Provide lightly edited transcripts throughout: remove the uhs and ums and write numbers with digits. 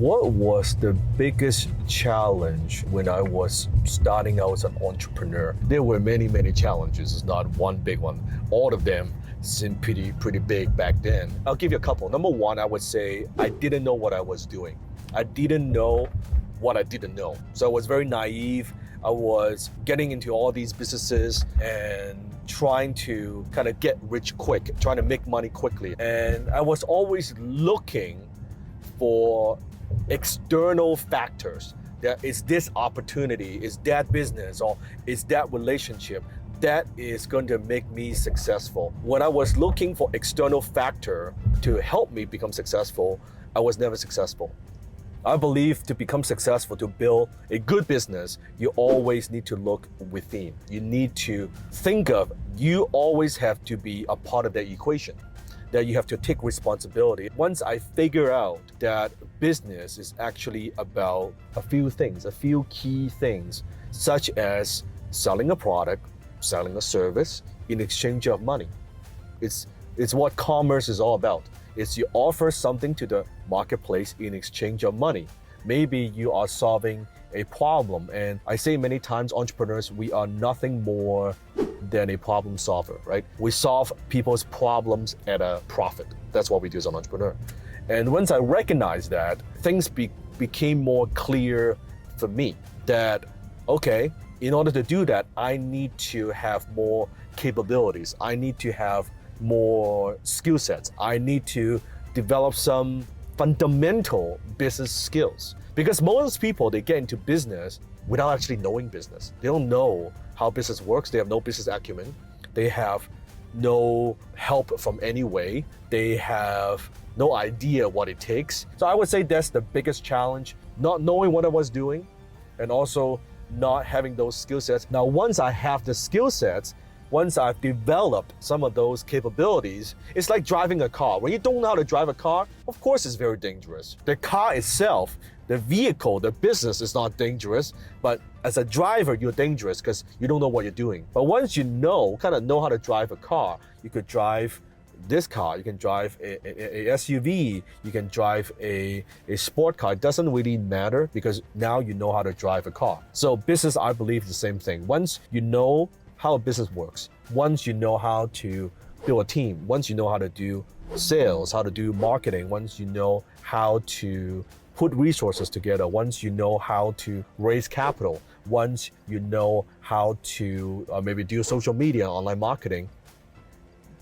What was the biggest challenge when I was starting out as an entrepreneur? There were many challenges. It's not one big one. All of them seemed pretty big back then. I'll give you a couple. Number one, I would say I didn't know what I was doing. I didn't know what I didn't know. So I was very naive. I was getting into all these businesses and trying to kind of get rich quick, trying to make money quickly. And I was always looking for external factors. That is this opportunity, is that business, or is that relationship that is going to make me successful. When I was looking for external factor to help me become successful, I was never successful. I believe to become successful, to build a good business, you always need to look within. You need to think of, you always have to be a part of the equation, that you have to take responsibility. Once I figure out that business is actually about a few things, a few key things, such as selling a product, selling a service in exchange of money. It's what commerce is all about. It's you offer something to the marketplace in exchange of money. Maybe you are solving a problem, and I say many times, entrepreneurs, we are nothing more than a problem solver, right? We solve people's problems at a profit. That's what we do as an entrepreneur. And once I recognized that, things became more clear for me that, okay, in order to do that, I need to have more capabilities. I need to have more skill sets. I need to develop some fundamental business skills. Because most people, they get into business without actually knowing business. They don't know how business works. They have no business acumen. They have no help from any way. They have no idea what it takes. So I would say that's the biggest challenge, not knowing what I was doing and also not having those skill sets. Now, once I have the skill sets, once I've developed some of those capabilities, it's like driving a car. When you don't know how to drive a car, of course it's very dangerous. The car itself, the vehicle, the business is not dangerous, but as a driver, you're dangerous because you don't know what you're doing. But once you kind of know how to drive a car, you could drive this car, you can drive a SUV, you can drive a sport car. It doesn't really matter because now you know how to drive a car. So business, I believe, is the same thing. Once you know how a business works, once you know how to build a team, once you know how to do sales, how to do marketing, once you know how to put resources together, once you know how to raise capital, once you know how to maybe do social media, online marketing,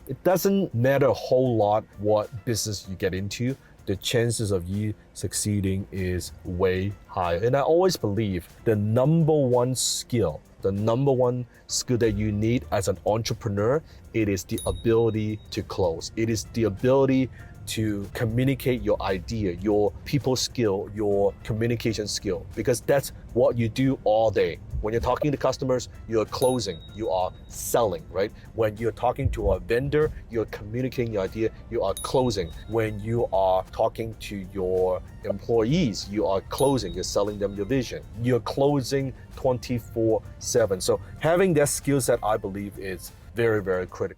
it doesn't matter a whole lot what business you get into. The chances of you succeeding is way higher. And I always believe the number one skill that you need as an entrepreneur, it is the ability to close. It is the ability to communicate your idea, your people skill, your communication skill, because that's what you do all day. When you're talking to customers, you're closing, you are selling, right? When you're talking to a vendor, you're communicating your idea, you are closing. When you are talking to your employees, you are closing, you're selling them your vision. You're closing 24/7. So having that skill set, I believe, is very critical.